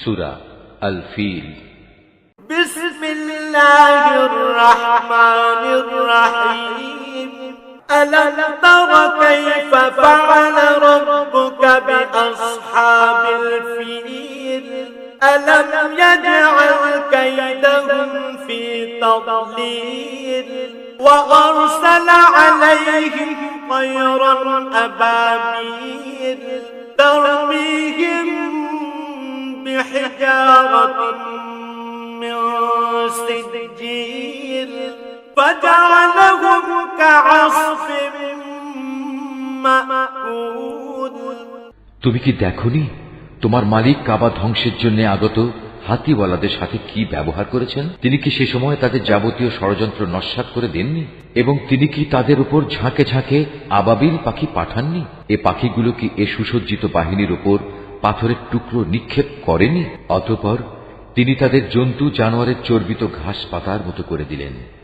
সূরা আল feel. বিসমিল্লাহির রহমানির রহিম। আলাম তারা কাইফা ফাআলা রাব্বুকা বিআসহাবিল ফিল। আলাম ইয়াজআল কাইদাহুম ফি তাদলিল ওয়া আরসালা আলাইহিম তায়রান আবাবিল তারমিহিম বিহিজারাতিন মিন সিজজিল ফাজআলাহুম কাআসফিন মা'কুল। তুমি কি দেখনি তোমার মালিক কাবা ধ্বংসের জন্য আগত হাতিওয়ালাদের সাথে কি ব্যবহার করেছেন? তিনি কি সে সময় তাদের যাবতীয় ষড়যন্ত্র নস্যাৎ করে দেননি? এবং তিনি কি তাদের উপর ঝাঁকে ঝাঁকে আবাবিল পাখি পাঠাননি? এ পাখিগুলো কি এ সুসজ্জিত বাহিনীর উপর পাথরের টুকরো নিক্ষেপ করেনি? অতঃপর তিনি তাদের জন্তু জানোয়ারের চর্বিত ঘাস পাতার মতো করে দিলেন।